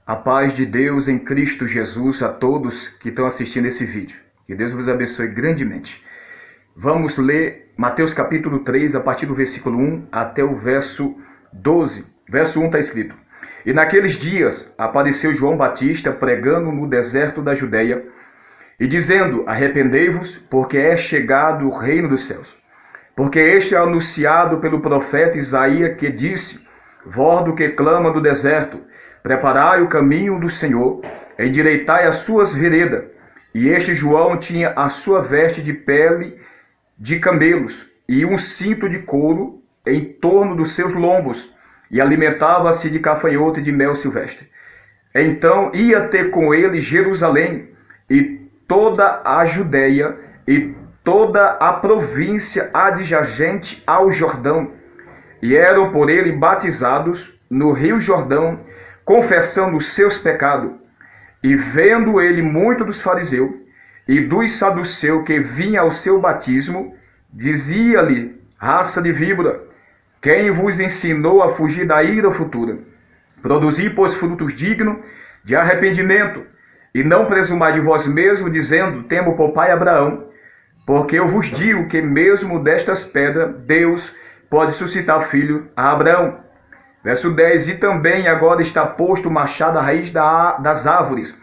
A paz de Deus em Cristo Jesus a todos que estão assistindo esse vídeo. Que Deus vos abençoe grandemente. Vamos ler Mateus capítulo 3, a partir do versículo 1 até o verso 12. Verso 1 está escrito: E naqueles dias apareceu João Batista pregando no deserto da Judeia e dizendo: Arrependei-vos, porque é chegado o reino dos céus. Porque este é anunciado pelo profeta Isaías, que disse: Voz do que clama do deserto, preparai o caminho do Senhor, endireitai as suas veredas. E este João tinha a sua veste de pele de camelos e um cinto de couro em torno dos seus lombos, e alimentava-se de gafanhoto e de mel silvestre. Então ia ter com ele Jerusalém e toda a Judeia e toda a província adjacente ao Jordão, e eram por ele batizados no rio Jordão, confessando os seus pecados. E vendo ele muito dos fariseus e dos saduceus que vinham ao seu batismo, dizia-lhe: raça de víbora, quem vos ensinou a fugir da ira futura? Produzi, pois, frutos dignos de arrependimento, e não presumai de vós mesmos, dizendo: temo por pai Abraão, porque eu vos digo que mesmo destas pedras Deus pode suscitar filho a Abraão. Verso 10: E também agora está posto o machado à raiz das árvores.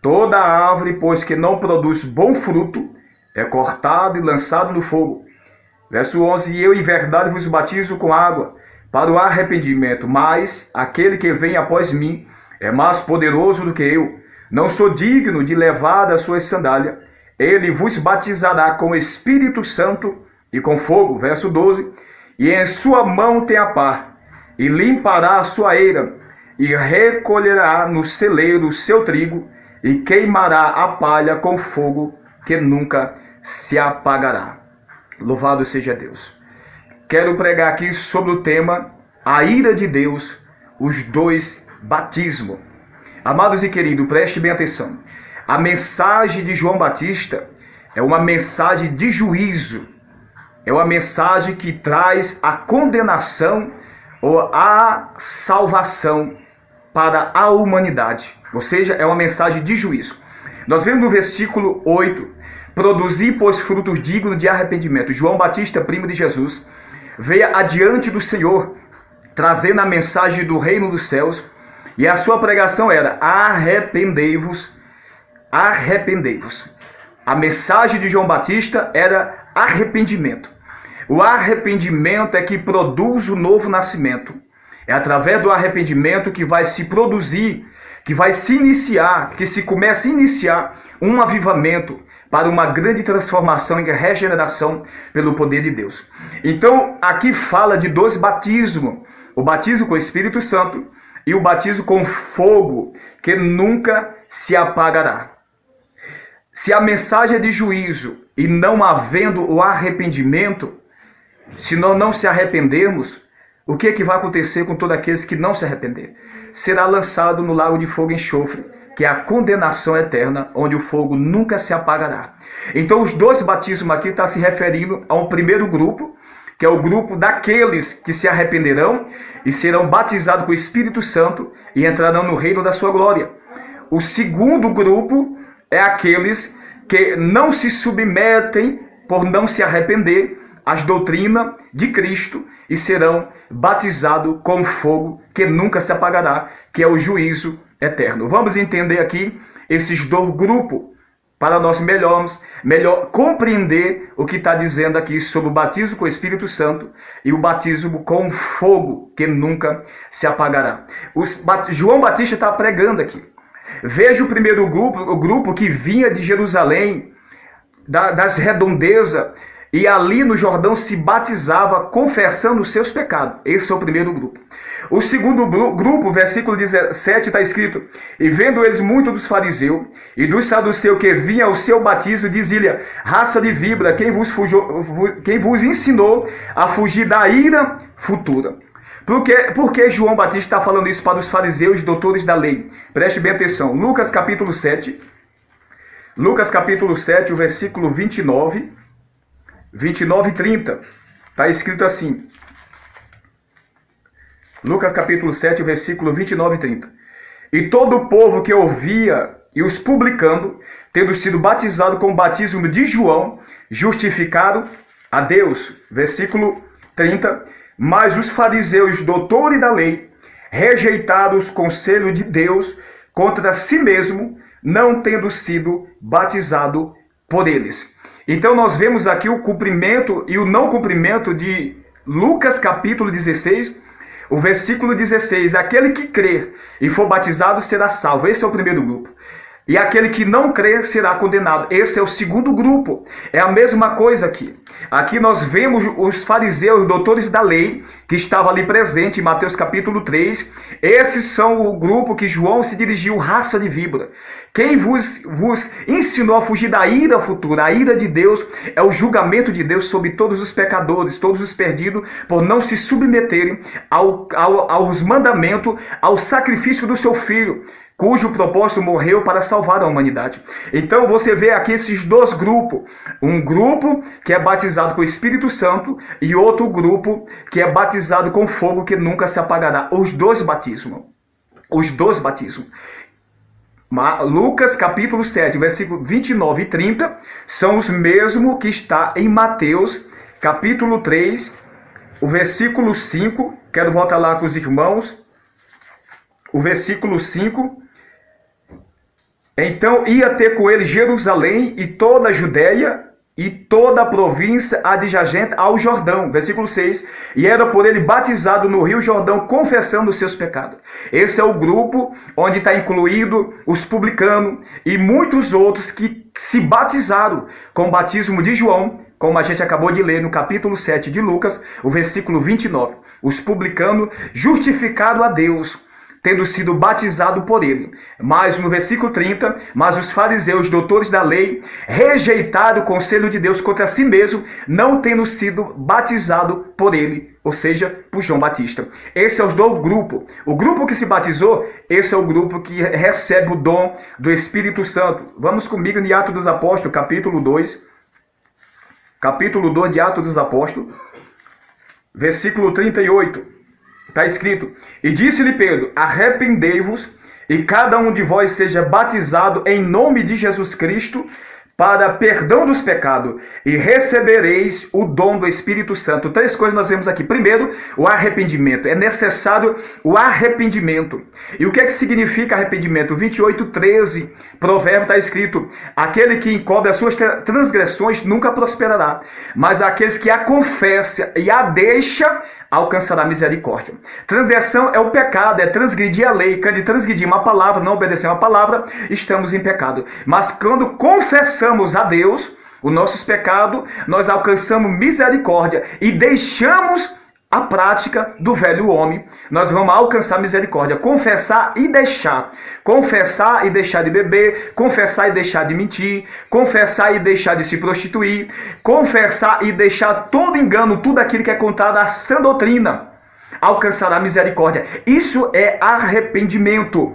Toda árvore, pois, que não produz bom fruto, é cortado e lançado no fogo. Verso 11: E eu em verdade vos batizo com água para o arrependimento, mas aquele que vem após mim é mais poderoso do que eu. Não sou digno de levar as suas sandálias. Ele vos batizará com o Espírito Santo e com fogo. Verso 12: E em sua mão tem a pá, e limpará a sua eira, e recolherá no celeiro o seu trigo, e queimará a palha com fogo, que nunca se apagará. Louvado seja Deus. Quero pregar aqui sobre o tema a ira de Deus, os dois batismos. Amados e queridos, preste bem atenção. A mensagem de João Batista é uma mensagem de juízo. É uma mensagem que traz a condenação ou a salvação para a humanidade. Ou seja, é uma mensagem de juízo. Nós vemos no versículo 8: Produzi, pois, frutos dignos de arrependimento. João Batista, primo de Jesus, veio adiante do Senhor, trazendo a mensagem do reino dos céus, e a sua pregação era: arrependei-vos, arrependei-vos. A mensagem de João Batista era arrependimento. O arrependimento é que produz o novo nascimento. É através do arrependimento que vai se produzir, que vai se iniciar, que se começa a iniciar um avivamento para uma grande transformação e regeneração pelo poder de Deus. Então, aqui fala de dois batismos: o batismo com o Espírito Santo e o batismo com fogo, que nunca se apagará. Se a mensagem é de juízo e não havendo o arrependimento, se nós não se arrependermos, o que é que vai acontecer com todos aqueles que não se arrepender? Será lançado no lago de fogo e enxofre, que é a condenação eterna, onde o fogo nunca se apagará. Então os dois batismos aqui estão se referindo a um primeiro grupo, que é o grupo daqueles que se arrependerão e serão batizados com o Espírito Santo e entrarão no reino da sua glória. O segundo grupo é aqueles que não se submetem por não se arrepender às doutrinas de Cristo e serão batizados com fogo que nunca se apagará, que é o juízo eterno. Vamos entender aqui esses dois grupos para nós melhor compreender o que está dizendo aqui sobre o batismo com o Espírito Santo e o batismo com fogo que nunca se apagará. João Batista está pregando aqui. Veja o primeiro grupo, o grupo que vinha de Jerusalém, das redondezas, e ali no Jordão se batizava confessando os seus pecados. Esse é o primeiro grupo. O segundo grupo, versículo 17, está escrito: E vendo eles muito dos fariseus e dos saduceus que vinham ao seu batismo, dizia-lhe: raça de víbora, quem vos ensinou a fugir da ira futura? Por que João Batista está falando isso para os fariseus e doutores da lei? Preste bem atenção. Lucas capítulo 7, o versículo 29 e 30, está escrito assim. Lucas capítulo 7, versículo 29 e 30. E todo o povo que ouvia e os publicando, tendo sido batizado com o batismo de João, justificaram a Deus. Versículo 30. Mas os fariseus, doutores da lei, rejeitaram os conselhos de Deus contra si mesmo, não tendo sido batizado por eles. Então nós vemos aqui o cumprimento e o não cumprimento de Lucas capítulo 16, o versículo 16. Aquele que crer e for batizado será salvo. Esse é o primeiro grupo. E aquele que não crer será condenado. Esse é o segundo grupo. É a mesma coisa aqui. Aqui nós vemos os fariseus, doutores da lei, que estavam ali presentes em Mateus capítulo 3. Esses são o grupo que João se dirigiu, raça de víbora. Quem vos ensinou a fugir da ira futura? A ira de Deus é o julgamento de Deus sobre todos os pecadores, todos os perdidos, por não se submeterem aos mandamentos, ao sacrifício do seu Filho, cujo propósito morreu para salvar a humanidade. Então você vê aqui esses dois grupos. Um grupo que é batizado com o Espírito Santo e outro grupo que é batizado com fogo que nunca se apagará. Os dois batismos. Os dois batismos. Lucas capítulo 7, versículo 29 e 30 são os mesmos que está em Mateus capítulo 3, o versículo 5. Quero voltar lá com os irmãos. O versículo 5. Então ia ter com ele Jerusalém e toda a Judéia e toda a província adjacente ao Jordão. Versículo 6. E era por ele batizado no rio Jordão, confessando os seus pecados. Esse é o grupo onde está incluído os publicanos e muitos outros que se batizaram com o batismo de João, como a gente acabou de ler no capítulo 7 de Lucas, o versículo 29. Os publicanos justificaram a Deus, tendo sido batizado por ele. Mas no versículo 30, mas os fariseus, doutores da lei, rejeitaram o conselho de Deus contra si mesmo, não tendo sido batizado por ele, ou seja, por João Batista. Esse é os dois grupos. O grupo que se batizou, esse é o grupo que recebe o dom do Espírito Santo. Vamos comigo em Atos dos Apóstolos, capítulo 2. Capítulo 2 de Atos dos Apóstolos, versículo 38. Está escrito: e disse-lhe Pedro, arrependei-vos e cada um de vós seja batizado em nome de Jesus Cristo para perdão dos pecados e recebereis o dom do Espírito Santo. Três coisas nós vemos aqui. Primeiro, o arrependimento. É necessário o arrependimento. E o que é que significa arrependimento? 28:13, provérbio está escrito: aquele que encobre as suas transgressões nunca prosperará, mas aqueles que a confessam e a deixam alcançará misericórdia. Transgressão é o pecado, é transgredir a lei. Quando transgredir uma palavra, não obedecer uma palavra, estamos em pecado. Mas quando confessamos a Deus os nossos pecados, nós alcançamos misericórdia e deixamos a prática do velho homem, nós vamos alcançar misericórdia. Confessar e deixar. Confessar e deixar de beber, confessar e deixar de mentir, confessar e deixar de se prostituir, confessar e deixar todo engano, tudo aquilo que é contrário à sã doutrina, alcançará misericórdia. Isso é arrependimento.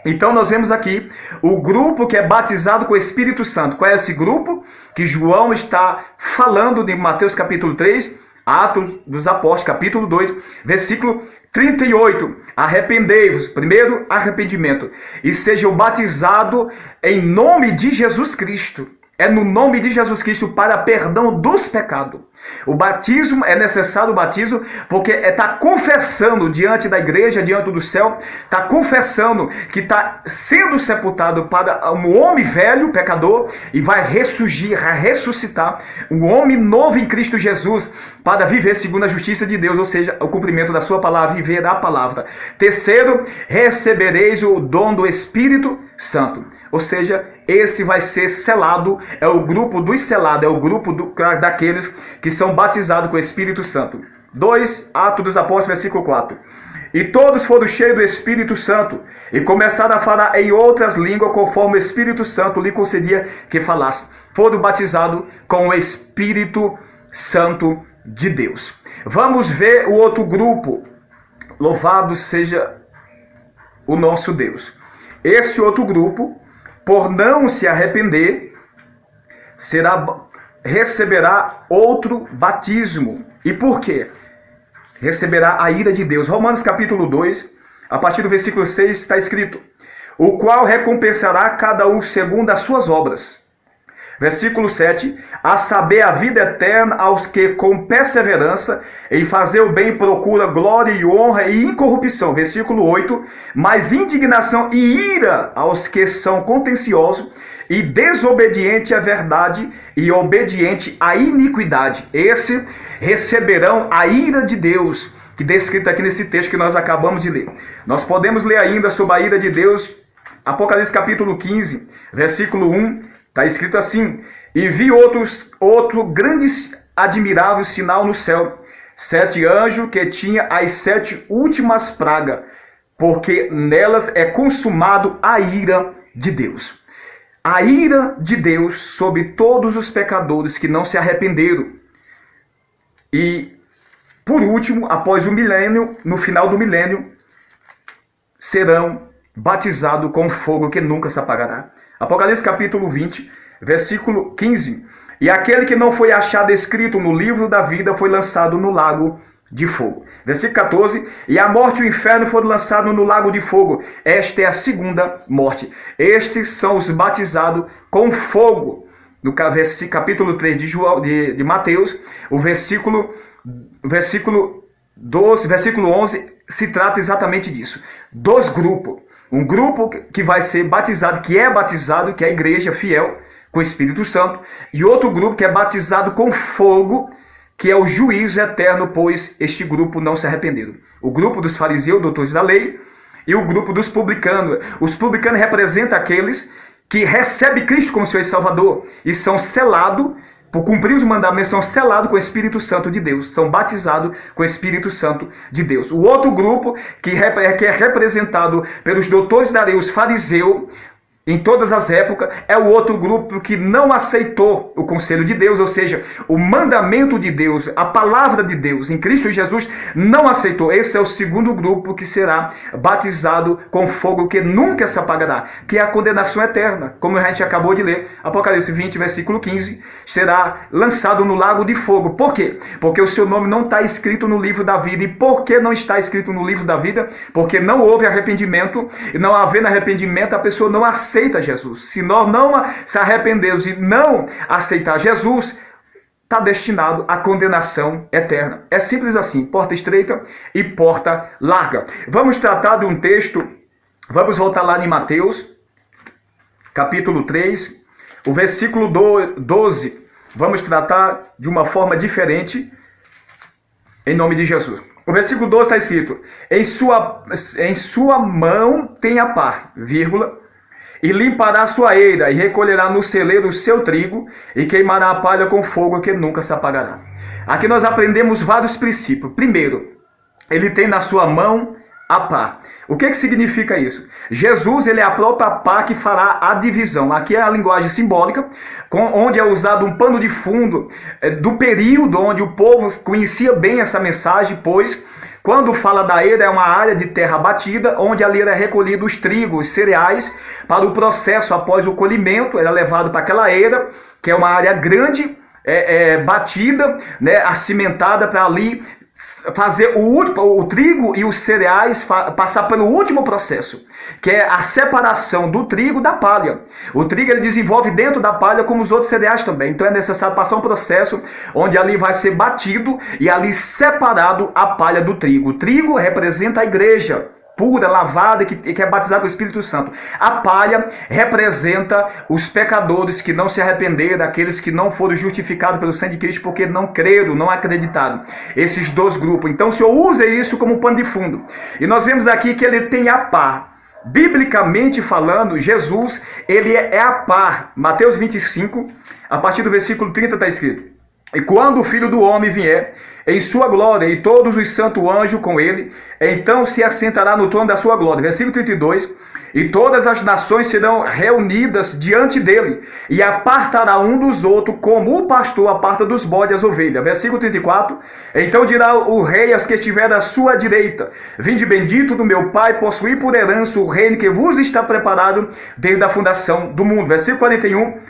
Então nós vemos aqui o grupo que é batizado com o Espírito Santo. Qual é esse grupo que João está falando em Mateus capítulo 3, Atos dos Apóstolos, capítulo 2, versículo 38. Arrependei-vos, primeiro arrependimento, e sejam batizados em nome de Jesus Cristo. É no nome de Jesus Cristo para perdão dos pecados. O batismo, é necessário o batismo, porque está confessando diante da igreja, diante do céu, está confessando que está sendo sepultado para um homem velho, pecador, e vai ressurgir, vai ressuscitar um homem novo em Cristo Jesus, para viver segundo a justiça de Deus, ou seja, o cumprimento da sua palavra, viver a palavra. Terceiro, recebereis o dom do Espírito Santo. Ou seja, esse vai ser selado, é o grupo dos selados, é o grupo daqueles que são batizados com o Espírito Santo. 2, Atos dos Apóstolos, versículo 4. E todos foram cheios do Espírito Santo e começaram a falar em outras línguas, conforme o Espírito Santo lhe concedia que falasse. Foram batizados com o Espírito Santo de Deus. Vamos ver o outro grupo. Louvado seja o nosso Deus. Esse outro grupo, por não se arrepender, receberá outro batismo. E por quê? Receberá a ira de Deus. Romanos capítulo 2, a partir do versículo 6, está escrito: o qual recompensará cada um segundo as suas obras. Versículo 7, a saber a vida eterna aos que com perseverança em fazer o bem procura glória e honra e incorrupção. Versículo 8, mas indignação e ira aos que são contenciosos e desobediente à verdade e obediente à iniquidade. Esse receberão a ira de Deus, que é descrito aqui nesse texto que nós acabamos de ler. Nós podemos ler ainda sobre a ira de Deus, Apocalipse capítulo 15, versículo 1, está escrito assim: e vi outro grande admirável sinal no céu, 7 anjos que tinha as 7 últimas pragas, porque nelas é consumado a ira de Deus. A ira de Deus sobre todos os pecadores que não se arrependeram. E, por último, após o milênio, no final do milênio, serão batizados com fogo que nunca se apagará. Apocalipse capítulo 20, versículo 15. E aquele que não foi achado escrito no livro da vida foi lançado no lago de fogo. Versículo 14. E a morte e o inferno foram lançados no lago de fogo. Esta é a segunda morte. Estes são os batizados com fogo. No capítulo 3 de Mateus, o versículo 12, versículo 11, se trata exatamente disso. Dois grupos. Um grupo que vai ser batizado, que é a igreja fiel, com o Espírito Santo, e outro grupo que é batizado com fogo, que é o juízo eterno, pois este grupo não se arrependeram. O grupo dos fariseus, doutores da lei, e o grupo dos publicanos. Os publicanos representam aqueles que recebem Cristo como Senhor e Salvador, e são selados, por cumprir os mandamentos, são selados com o Espírito Santo de Deus, são batizados com o Espírito Santo de Deus. O outro grupo, que é representado pelos doutores da lei, os fariseus, em todas as épocas, é o outro grupo que não aceitou o conselho de Deus, ou seja, o mandamento de Deus, a palavra de Deus em Cristo Jesus, não aceitou. Esse é o segundo grupo que será batizado com fogo que nunca se apagará, que é a condenação eterna, como a gente acabou de ler, Apocalipse 20, versículo 15, será lançado no lago de fogo. Por quê? Porque o seu nome não está escrito no livro da vida. E por que não está escrito no livro da vida? Porque não houve arrependimento, e não havendo arrependimento, a pessoa não aceita Jesus. Se nós não se arrependermos e não aceitar Jesus, está destinado à condenação eterna. É simples assim, porta estreita e porta larga. Vamos tratar de um texto, vamos voltar lá em Mateus, capítulo 3, o versículo 12. Vamos tratar de uma forma diferente, em nome de Jesus. O versículo 12 está escrito: em sua mão tem a pá, vírgula, e limpará a sua eira, e recolherá no celeiro o seu trigo, e queimará a palha com fogo que nunca se apagará. Aqui nós aprendemos vários princípios. Primeiro, ele tem na sua mão a pá. O que significa isso? Jesus, ele é a própria pá que fará a divisão. Aqui é a linguagem simbólica, onde é usado um pano de fundo do período onde o povo conhecia bem essa mensagem, pois quando fala da eira, é uma área de terra batida, onde ali era recolhido os trigos, os cereais, para o processo após o colhimento, era levado para aquela eira, que é uma área grande, batida, né, acimentada, para ali fazer o trigo e os cereais passar pelo último processo, que é a separação do trigo da palha. O trigo ele desenvolve dentro da palha como os outros cereais também. Então é necessário passar um processo onde ali vai ser batido e ali separado a palha do trigo. O trigo representa a igreja pura, lavada, que é batizada com o Espírito Santo. A palha representa os pecadores que não se arrependeram, aqueles que não foram justificados pelo sangue de Cristo porque não creram, não acreditaram. Esses dois grupos. Então o Senhor usa isso como pano de fundo. E nós vemos aqui que ele tem a pá. Biblicamente falando, Jesus, ele é a pá. Mateus 25, a partir do versículo 30 está escrito: e quando o Filho do Homem vier em sua glória, e todos os santos anjos com ele, então se assentará no trono da sua glória. Versículo 32. E todas as nações serão reunidas diante dele, e apartará um dos outros, como o pastor aparta dos bodes as ovelhas. Versículo 34. Então dirá o rei aos que estiver à sua direita: vinde bendito do meu Pai, possuir por herança o reino que vos está preparado desde a fundação do mundo. Versículo 41.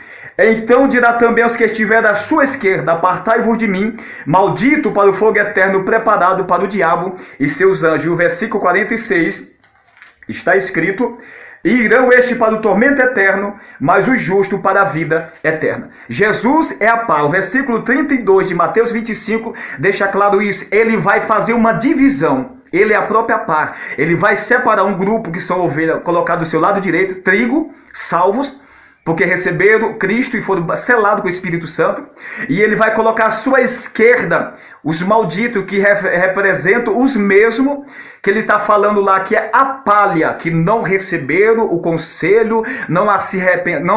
Então dirá também aos que estiver à sua esquerda: apartai-vos de mim, maldito, para o fogo eterno preparado para o diabo e seus anjos. O versículo 46 está escrito: E irão este para o tormento eterno, mas o justo para a vida eterna. Jesus é a pá. O versículo 32 de Mateus 25 deixa claro isso. Ele vai fazer uma divisão. Ele é a própria pá. Ele vai separar um grupo que são ovelhas, colocado do seu lado direito, trigo, salvos, porque receberam Cristo e foram selados com o Espírito Santo. E ele vai colocar à sua esquerda os malditos, que representam os mesmos, que ele está falando lá, que é a palha, que não receberam o conselho, não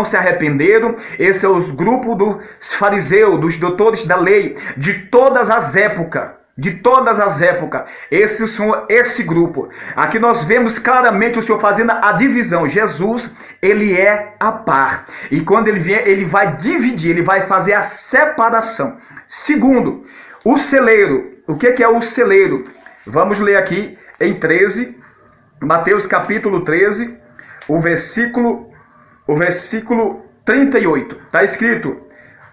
se arrependeram. Esse é os grupos dos fariseus, dos doutores da lei, de todas as épocas. De todas as épocas, esses são esse grupo. Aqui nós vemos claramente o Senhor fazendo a divisão. Jesus, ele é a par. E quando ele vier, ele vai dividir, ele vai fazer a separação. Segundo, o celeiro. O que é o celeiro? Vamos ler aqui em 13, Mateus capítulo 13, o versículo 38. Está escrito: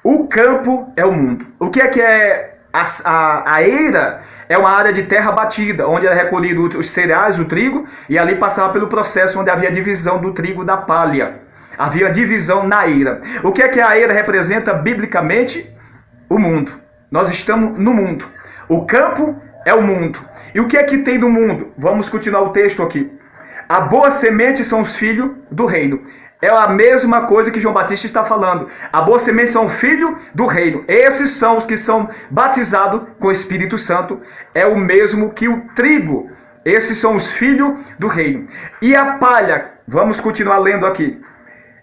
o campo é o mundo. O que é a eira? É uma área de terra batida, onde era recolhido os cereais, o trigo, e ali passava pelo processo onde havia divisão do trigo da palha. Havia divisão na eira. O que a eira representa biblicamente? O mundo. Nós estamos no mundo. O campo é o mundo. E o que tem no mundo? Vamos continuar o texto aqui. A boa semente são os filhos do reino. É a mesma coisa que João Batista está falando. A boa semente são filhos do reino. Esses são os que são batizados com o Espírito Santo. É o mesmo que o trigo. Esses são os filhos do reino. E a palha, vamos continuar lendo aqui.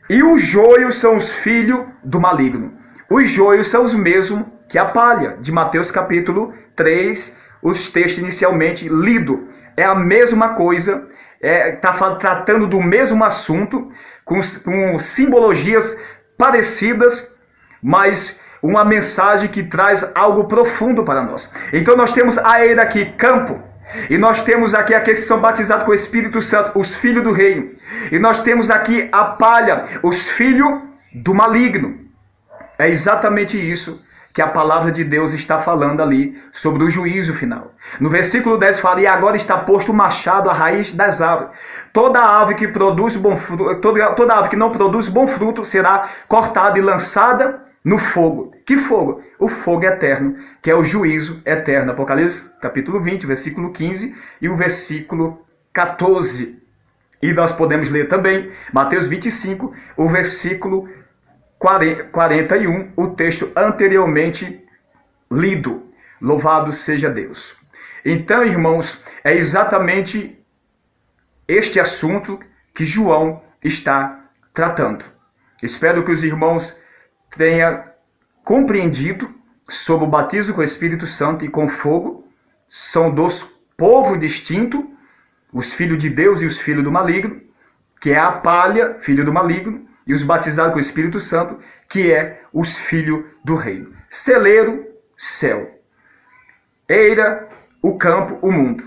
E os joios são os filhos do maligno. Os joios são os mesmos que a palha, de Mateus capítulo 3, os textos inicialmente lido. É a mesma coisa, está tratando do mesmo assunto, com simbologias parecidas, mas uma mensagem que traz algo profundo para nós. Então nós temos a eira aqui, campo, e nós temos aqui aqueles que são batizados com o Espírito Santo, os filhos do reino. E nós temos aqui a palha, os filhos do maligno. É exatamente isso que a palavra de Deus está falando ali sobre o juízo final. No versículo 10 fala: e agora está posto o machado à raiz das árvores. Toda árvore que produz bom fruto, toda árvore que não produz bom fruto será cortada e lançada no fogo. Que fogo? O fogo eterno, que é o juízo eterno. Apocalipse capítulo 20, versículo 15 e o versículo 14. E nós podemos ler também Mateus 25, o versículo 41, o texto anteriormente lido. Louvado seja Deus. Então, irmãos, é exatamente este assunto que João está tratando. Espero que os irmãos tenham compreendido sobre o batismo com o Espírito Santo e com fogo. São dois povos distintos, os filhos de Deus e os filhos do maligno, que é a palha, filho do maligno, e os batizados com o Espírito Santo, que é os filhos do reino. Celeiro, céu. Eira, o campo, o mundo.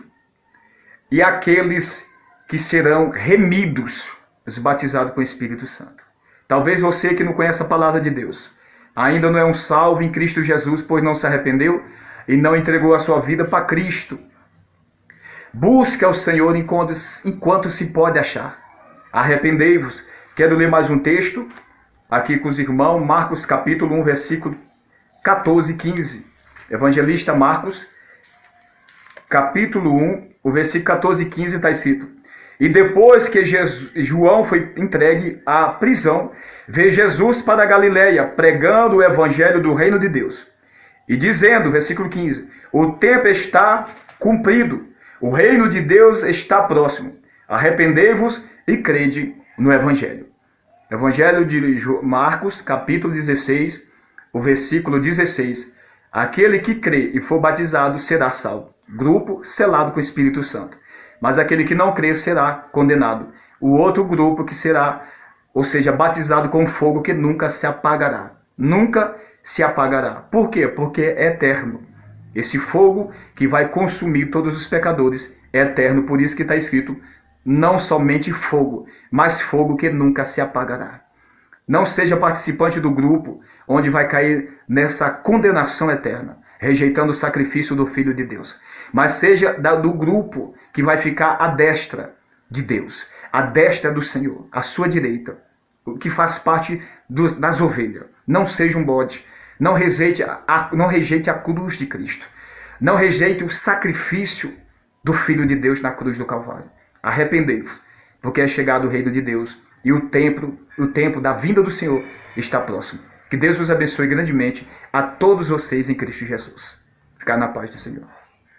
E aqueles que serão remidos, os batizados com o Espírito Santo. Talvez você que não conhece a palavra de Deus, ainda não é um salvo em Cristo Jesus, pois não se arrependeu e não entregou a sua vida para Cristo. Busque ao Senhor enquanto se pode achar. Arrependei-vos. Quero ler mais um texto aqui com os irmãos, Marcos capítulo 1, versículo 14 e 15. Evangelista Marcos, capítulo 1, o versículo 14 e 15 está escrito: e depois que João foi entregue à prisão, veio Jesus para a Galileia, pregando o evangelho do reino de Deus. E dizendo, versículo 15, o tempo está cumprido, o reino de Deus está próximo. Arrependei-vos e crede no evangelho. Evangelho de Marcos, capítulo 16, o versículo 16. Aquele que crê e for batizado será salvo. Grupo selado com o Espírito Santo. Mas aquele que não crê será condenado. O outro grupo que será, ou seja, batizado com fogo que nunca se apagará. Nunca se apagará. Por quê? Porque é eterno. Esse fogo que vai consumir todos os pecadores é eterno. Por isso que está escrito: não somente fogo, mas fogo que nunca se apagará. Não seja participante do grupo onde vai cair nessa condenação eterna, rejeitando o sacrifício do Filho de Deus. Mas seja do grupo que vai ficar à destra de Deus. a destra do Senhor, a sua direita, o que faz parte das ovelhas. Não seja um bode. Não rejeite a cruz de Cristo. Não rejeite o sacrifício do Filho de Deus na cruz do Calvário. Arrependei-vos, porque é chegado o reino de Deus e o tempo da vinda do Senhor está próximo. Que Deus vos abençoe grandemente a todos vocês em Cristo Jesus. Ficar na paz do Senhor.